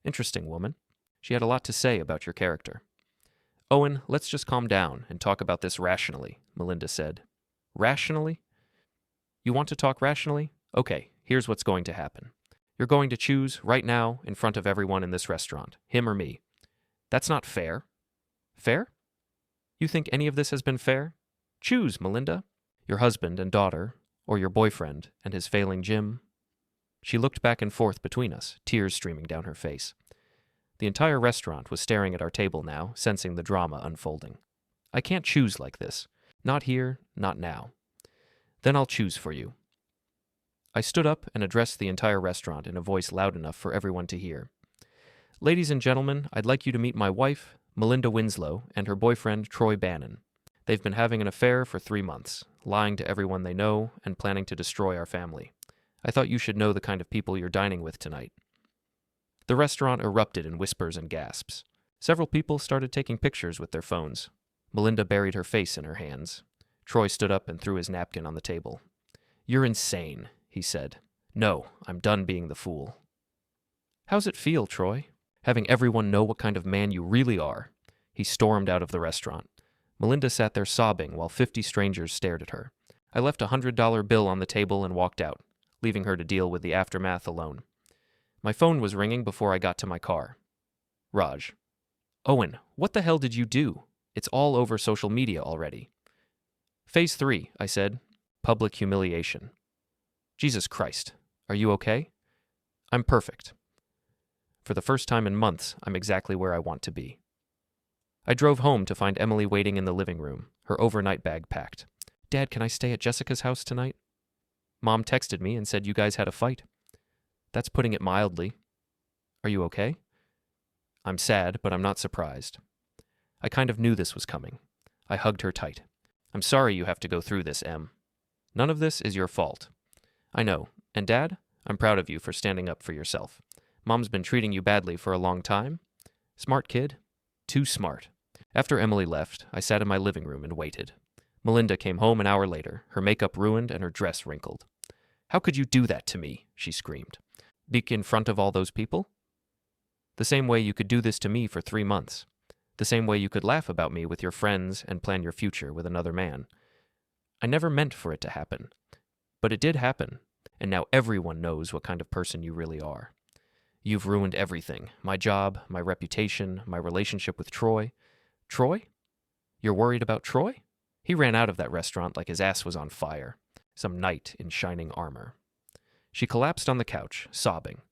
Interesting woman. She had a lot to say about your character. Owen, let's just calm down and talk about this rationally, Melinda said. Rationally? You want to talk rationally? Okay, here's what's going to happen. You're going to choose right now in front of everyone in this restaurant, him or me. That's not fair. Fair? You think any of this has been fair? Choose, Melinda. Your husband and daughter, or your boyfriend and his failing gym. She looked back and forth between us, tears streaming down her face. The entire restaurant was staring at our table now, sensing the drama unfolding. I can't choose like this. Not here, not now. Then I'll choose for you. I stood up and addressed the entire restaurant in a voice loud enough for everyone to hear. Ladies and gentlemen, I'd like you to meet my wife, Melinda Winslow, and her boyfriend, Troy Bannon. They've been having an affair for 3 months, lying to everyone they know and planning to destroy our family. I thought you should know the kind of people you're dining with tonight. The restaurant erupted in whispers and gasps. Several people started taking pictures with their phones. Melinda buried her face in her hands. Troy stood up and threw his napkin on the table. You're insane, he said. No, I'm done being the fool. How's it feel, Troy? Having everyone know what kind of man you really are. He stormed out of the restaurant. Melinda sat there sobbing while 50 strangers stared at her. I left a $100 bill on the table and walked out, leaving her to deal with the aftermath alone. My phone was ringing before I got to my car. Raj. Owen, what the hell did you do? It's all over social media already. Phase 3, I said. Public humiliation. Jesus Christ. Are you okay? I'm perfect. For the first time in months, I'm exactly where I want to be. I drove home to find Emily waiting in the living room, her overnight bag packed. Dad, can I stay at Jessica's house tonight? Mom texted me and said you guys had a fight. That's putting it mildly. Are you okay? I'm sad, but I'm not surprised. I kind of knew this was coming. I hugged her tight. I'm sorry you have to go through this, Em. None of this is your fault. I know. And Dad, I'm proud of you for standing up for yourself. Mom's been treating you badly for a long time. Smart kid. Too smart. After Emily left, I sat in my living room and waited. Melinda came home an hour later, her makeup ruined and her dress wrinkled. How could you do that to me? She screamed. Be in front of all those people? The same way you could do this to me for 3 months. The same way you could laugh about me with your friends and plan your future with another man. I never meant for it to happen. But it did happen, and now everyone knows what kind of person you really are. You've ruined everything. My job, my reputation, my relationship with Troy. Troy? You're worried about Troy? He ran out of that restaurant like his ass was on fire. Some knight in shining armor. She collapsed on the couch, sobbing.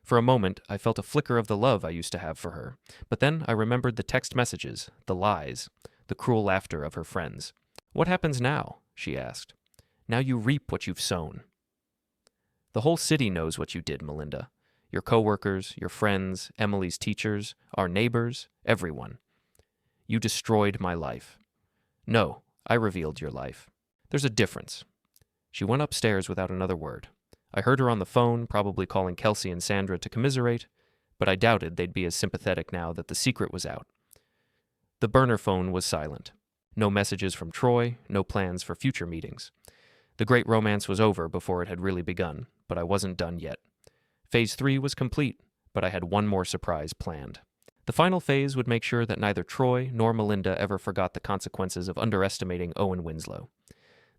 For a moment, I felt a flicker of the love I used to have for her, but then I remembered the text messages, the lies, the cruel laughter of her friends. What happens now? She asked. Now you reap what you've sown. The whole city knows what you did, Melinda. Your coworkers, your friends, Emily's teachers, our neighbors, everyone. You destroyed my life. No, I revealed your life. There's a difference. She went upstairs without another word. I heard her on the phone, probably calling Kelsey and Sandra to commiserate, but I doubted they'd be as sympathetic now that the secret was out. The burner phone was silent. No messages from Troy, no plans for future meetings. The great romance was over before it had really begun, but I wasn't done yet. Phase 3 was complete, but I had one more surprise planned. The final phase would make sure that neither Troy nor Melinda ever forgot the consequences of underestimating Owen Winslow.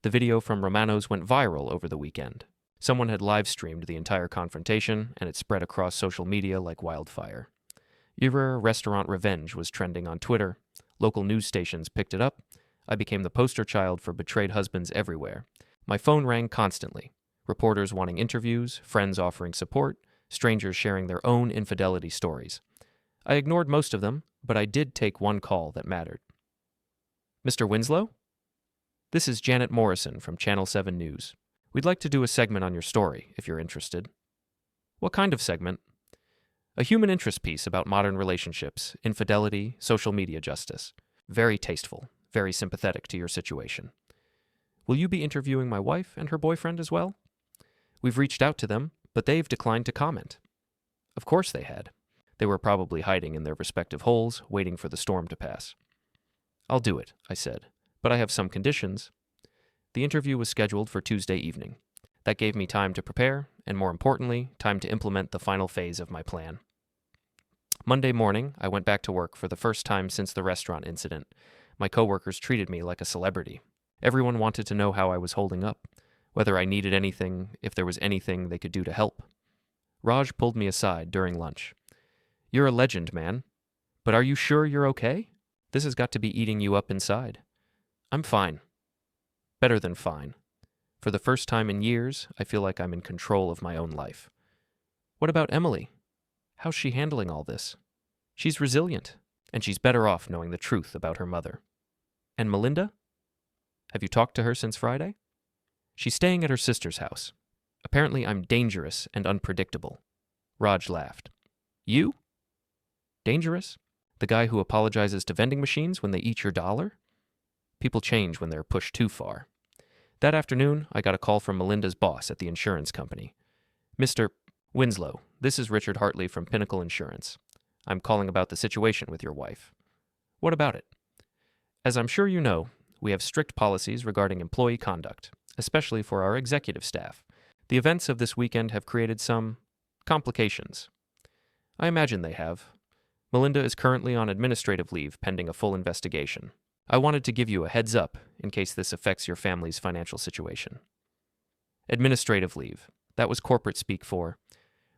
The video from Romano's went viral over the weekend. Someone had live-streamed the entire confrontation, and it spread across social media like wildfire. Your restaurant revenge was trending on Twitter. Local news stations picked it up. I became the poster child for betrayed husbands everywhere. My phone rang constantly. Reporters wanting interviews, friends offering support, strangers sharing their own infidelity stories. I ignored most of them, but I did take one call that mattered. Mr. Winslow? This is Janet Morrison from Channel 7 News. We'd like to do a segment on your story, if you're interested. What kind of segment? A human interest piece about modern relationships, infidelity, social media justice. Very tasteful, very sympathetic to your situation. Will you be interviewing my wife and her boyfriend as well? We've reached out to them, but they've declined to comment. Of course they had. They were probably hiding in their respective holes, waiting for the storm to pass. I'll do it, I said, but I have some conditions. The interview was scheduled for Tuesday evening. That gave me time to prepare, and more importantly, time to implement the final phase of my plan. Monday morning, I went back to work for the first time since the restaurant incident. My coworkers treated me like a celebrity. Everyone wanted to know how I was holding up, whether I needed anything, if there was anything they could do to help. Raj pulled me aside during lunch. You're a legend, man. But are you sure you're okay? This has got to be eating you up inside. I'm fine. Better than fine. For the first time in years, I feel like I'm in control of my own life. What about Emily? How's she handling all this? She's resilient, and she's better off knowing the truth about her mother. And Melinda? Have you talked to her since Friday? She's staying at her sister's house. Apparently I'm dangerous and unpredictable. Raj laughed. You? Dangerous? The guy who apologizes to vending machines when they eat your dollar? People change when they're pushed too far. That afternoon, I got a call from Melinda's boss at the insurance company. Mr. Winslow, this is Richard Hartley from Pinnacle Insurance. I'm calling about the situation with your wife. What about it? As I'm sure you know, we have strict policies regarding employee conduct, especially for our executive staff. The events of this weekend have created some complications. I imagine they have. Melinda is currently on administrative leave pending a full investigation. I wanted to give you a heads up in case this affects your family's financial situation. Administrative leave. That was corporate speak for,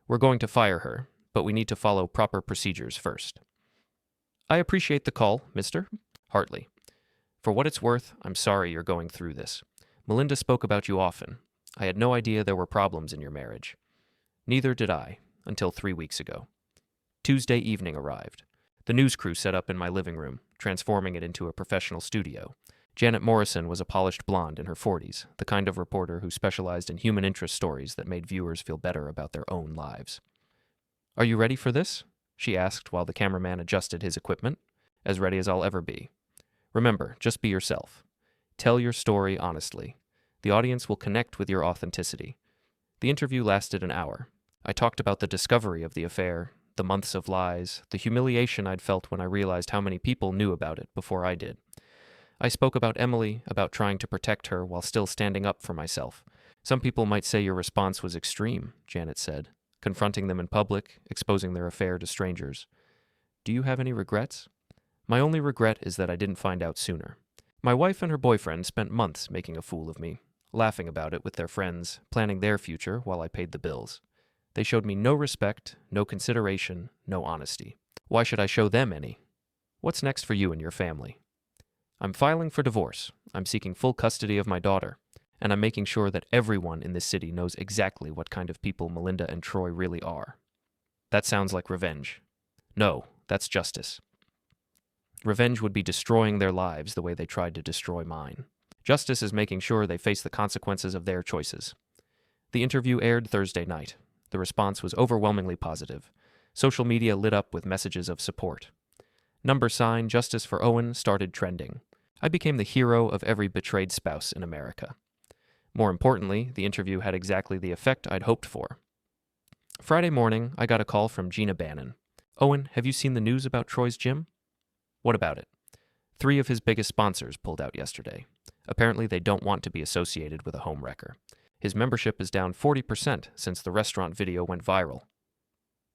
we're going to fire her, but we need to follow proper procedures first. I appreciate the call, Mr. Hartley. For what it's worth, I'm sorry you're going through this. Melinda spoke about you often. I had no idea there were problems in your marriage. Neither did I, until 3 weeks ago. Tuesday evening arrived. The news crew set up in my living room, transforming it into a professional studio. Janet Morrison was a polished blonde in her 40s, the kind of reporter who specialized in human interest stories that made viewers feel better about their own lives. Are you ready for this? She asked while the cameraman adjusted his equipment. As ready as I'll ever be. Remember, just be yourself. Tell your story honestly. The audience will connect with your authenticity. The interview lasted an hour. I talked about the discovery of the affair, the months of lies, the humiliation I'd felt when I realized how many people knew about it before I did. I spoke about Emily, about trying to protect her while still standing up for myself. Some people might say your response was extreme, Janet said, confronting them in public, exposing their affair to strangers. Do you have any regrets? My only regret is that I didn't find out sooner. My wife and her boyfriend spent months making a fool of me, laughing about it with their friends, planning their future while I paid the bills. They showed me no respect, no consideration, no honesty. Why should I show them any? What's next for you and your family? I'm filing for divorce. I'm seeking full custody of my daughter. And I'm making sure that everyone in this city knows exactly what kind of people Melinda and Troy really are. That sounds like revenge. No, that's justice. Revenge would be destroying their lives the way they tried to destroy mine. Justice is making sure they face the consequences of their choices. The interview aired Thursday night. The response was overwhelmingly positive. Social media lit up with messages of support. # Justice for Owen started trending. I became the hero of every betrayed spouse in America. More importantly, the interview had exactly the effect I'd hoped for. Friday morning, I got a call from Gina Bannon. Owen, have you seen the news about Troy's gym? What about it? 3 of his biggest sponsors pulled out yesterday. Apparently they don't want to be associated with a home wrecker. His membership is down 40% since the restaurant video went viral.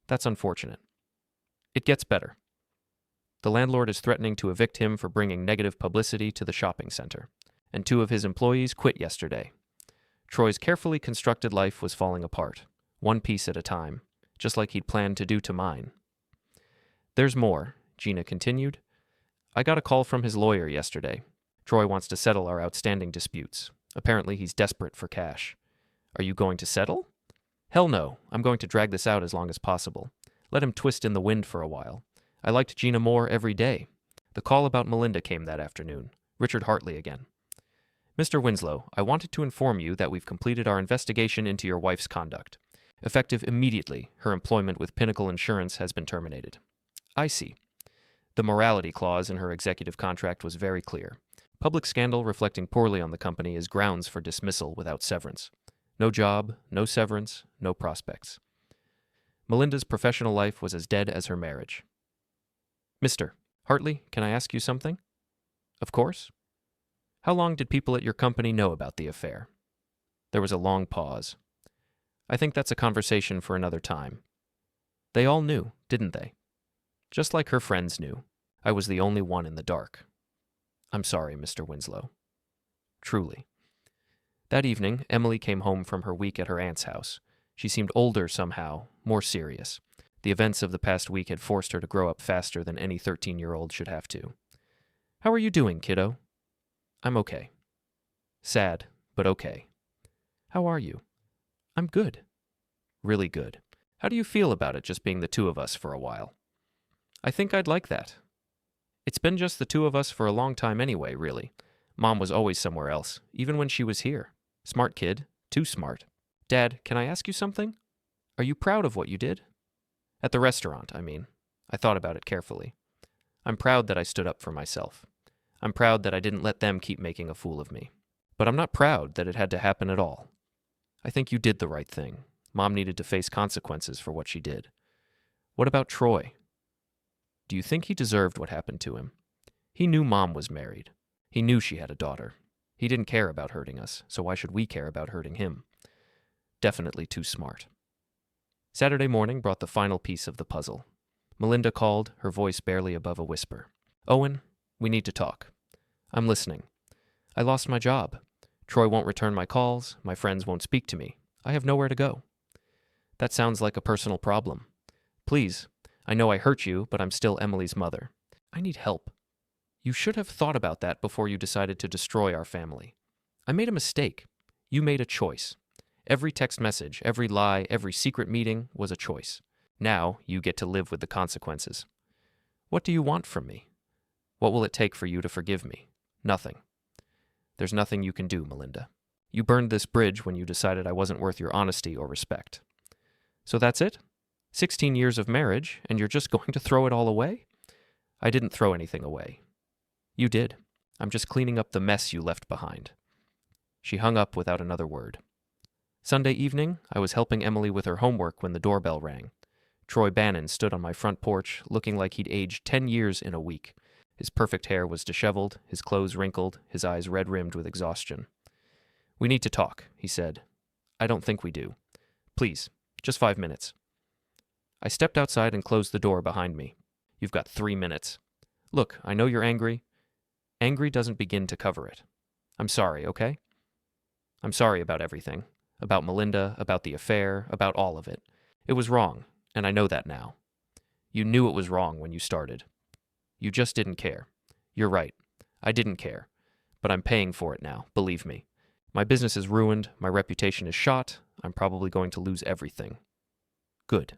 That's unfortunate. It gets better. The landlord is threatening to evict him for bringing negative publicity to the shopping center, and 2 of his employees quit yesterday. Troy's carefully constructed life was falling apart, one piece at a time, just like he'd planned to do to mine. There's more, Gina continued. I got a call from his lawyer yesterday. Troy wants to settle our outstanding disputes. Apparently he's desperate for cash. Are you going to settle? Hell no, I'm going to drag this out as long as possible. Let him twist in the wind for a while. I liked Gina more every day. The call about Melinda came that afternoon. Richard Hartley again. Mr. Winslow, I wanted to inform you that we've completed our investigation into your wife's conduct. Effective immediately, her employment with Pinnacle Insurance has been terminated. I see. The morality clause in her executive contract was very clear. Public scandal reflecting poorly on the company is grounds for dismissal without severance. No job, no severance, no prospects. Melinda's professional life was as dead as her marriage. Mr. Hartley, can I ask you something? Of course. How long did people at your company know about the affair? There was a long pause. I think that's a conversation for another time. They all knew, didn't they? Just like her friends knew. I was the only one in the dark. I'm sorry, Mr. Winslow. Truly. That evening, Emily came home from her week at her aunt's house. She seemed older somehow, more serious. The events of the past week had forced her to grow up faster than any 13-year-old should have to. How are you doing, kiddo? I'm okay. Sad, but okay. How are you? I'm good. Really good. How do you feel about it just being the two of us for a while? I think I'd like that. It's been just the two of us for a long time anyway, really. Mom was always somewhere else, even when she was here. Smart kid. Too smart. Dad, can I ask you something? Are you proud of what you did? At the restaurant, I mean. I thought about it carefully. I'm proud that I stood up for myself. I'm proud that I didn't let them keep making a fool of me. But I'm not proud that it had to happen at all. I think you did the right thing. Mom needed to face consequences for what she did. What about Troy? Do you think he deserved what happened to him? He knew Mom was married. He knew she had a daughter. He didn't care about hurting us, so why should we care about hurting him? Definitely too smart. Saturday morning brought the final piece of the puzzle. Melinda called, her voice barely above a whisper. Owen, we need to talk. I'm listening. I lost my job. Troy won't return my calls. My friends won't speak to me. I have nowhere to go. That sounds like a personal problem. Please, I know I hurt you, but I'm still Emily's mother. I need help. You should have thought about that before you decided to destroy our family. I made a mistake. You made a choice. Every text message, every lie, every secret meeting was a choice. Now you get to live with the consequences. What do you want from me? What will it take for you to forgive me? Nothing. There's nothing you can do, Melinda. You burned this bridge when you decided I wasn't worth your honesty or respect. So that's it? 16 years of marriage, and you're just going to throw it all away? I didn't throw anything away. You did. I'm just cleaning up the mess you left behind. She hung up without another word. Sunday evening, I was helping Emily with her homework when the doorbell rang. Troy Bannon stood on my front porch, looking like he'd aged 10 years in a week. His perfect hair was disheveled, his clothes wrinkled, his eyes red-rimmed with exhaustion. We need to talk, he said. I don't think we do. Please, just 5 minutes. I stepped outside and closed the door behind me. You've got 3 minutes. Look, I know you're angry. Angry doesn't begin to cover it. I'm sorry, okay? I'm sorry about everything. About Melinda, about the affair, about all of it. It was wrong, and I know that now. You knew it was wrong when you started. You just didn't care. You're right. I didn't care. But I'm paying for it now, believe me. My business is ruined, my reputation is shot, I'm probably going to lose everything. Good.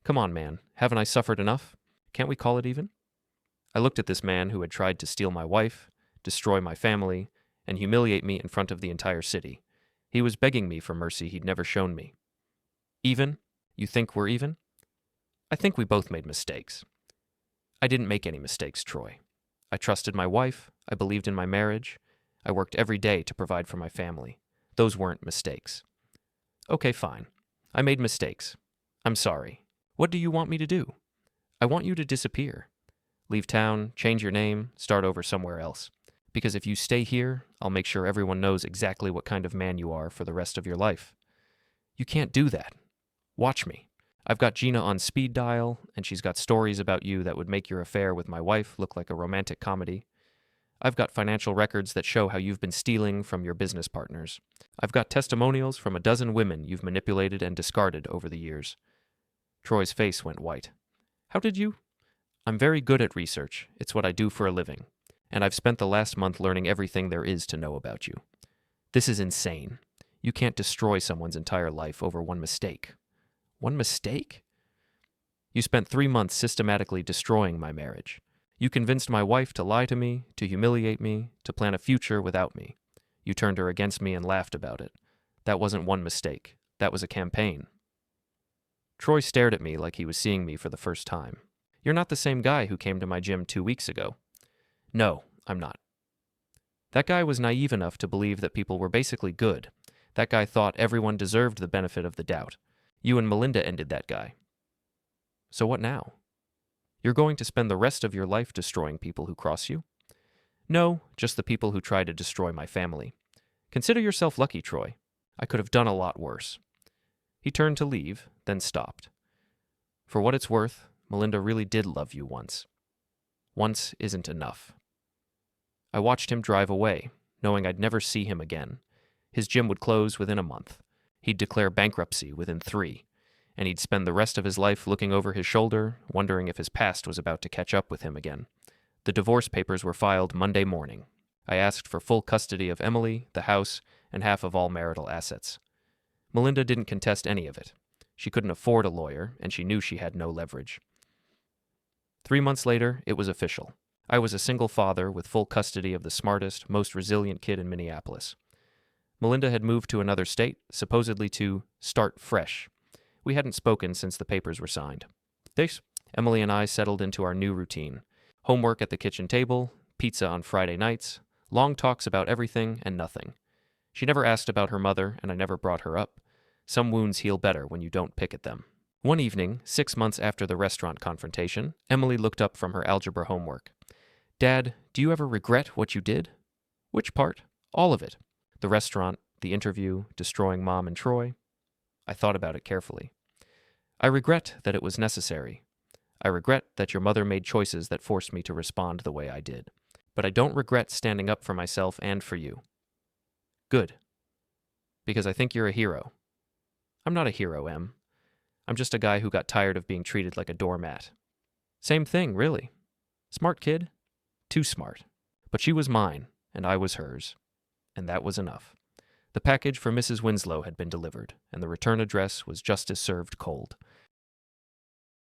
Come on, man. Haven't I suffered enough? Can't we call it even? I looked at this man who had tried to steal my wife, destroy my family, and humiliate me in front of the entire city. He was begging me for mercy he'd never shown me. Even? You think we're even? I think we both made mistakes. I didn't make any mistakes, Troy. I trusted my wife, I believed in my marriage, I worked every day to provide for my family. Those weren't mistakes. Okay, fine. I made mistakes. I'm sorry. What do you want me to do? I want you to disappear. Leave town, change your name, start over somewhere else. Because if you stay here, I'll make sure everyone knows exactly what kind of man you are for the rest of your life. You can't do that. Watch me. I've got Gina on speed dial, and she's got stories about you that would make your affair with my wife look like a romantic comedy. I've got financial records that show how you've been stealing from your business partners. I've got testimonials from a dozen women you've manipulated and discarded over the years. Troy's face went white. How did you? I'm very good at research. It's what I do for a living. And I've spent the last month learning everything there is to know about you. This is insane. You can't destroy someone's entire life over one mistake. One mistake? You spent 3 months systematically destroying my marriage. You convinced my wife to lie to me, to humiliate me, to plan a future without me. You turned her against me and laughed about it. That wasn't one mistake. That was a campaign. Troy stared at me like he was seeing me for the first time. You're not the same guy who came to my gym 2 weeks ago. No, I'm not. That guy was naive enough to believe that people were basically good. That guy thought everyone deserved the benefit of the doubt. You and Melinda ended that guy. So what now? You're going to spend the rest of your life destroying people who cross you? No, just the people who try to destroy my family. Consider yourself lucky, Troy. I could have done a lot worse. He turned to leave, then stopped. For what it's worth, Melinda really did love you once. Once isn't enough. I watched him drive away, knowing I'd never see him again. His gym would close within a month. He'd declare bankruptcy within 3, and he'd spend the rest of his life looking over his shoulder, wondering if his past was about to catch up with him again. The divorce papers were filed Monday morning. I asked for full custody of Emily, the house, and half of all marital assets. Melinda didn't contest any of it. She couldn't afford a lawyer, and she knew she had no leverage. 3 months later, it was official. I was a single father with full custody of the smartest, most resilient kid in Minneapolis. Melinda had moved to another state, supposedly to start fresh. We hadn't spoken since the papers were signed. Emily and I settled into our new routine. Homework at the kitchen table, pizza on Friday nights, long talks about everything and nothing. She never asked about her mother, and I never brought her up. Some wounds heal better when you don't pick at them. One evening, 6 months after the restaurant confrontation, Emily looked up from her algebra homework. Dad, do you ever regret what you did? Which part? All of it. The restaurant, the interview, destroying Mom and Troy. I thought about it carefully. I regret that it was necessary. I regret that your mother made choices that forced me to respond the way I did. But I don't regret standing up for myself and for you. Good. Because I think you're a hero. I'm not a hero, Em. I'm just a guy who got tired of being treated like a doormat. Same thing, really. Smart kid. Too smart. But she was mine, and I was hers. And that was enough. The package for Mrs. Winslow had been delivered, and the return address was just as served cold.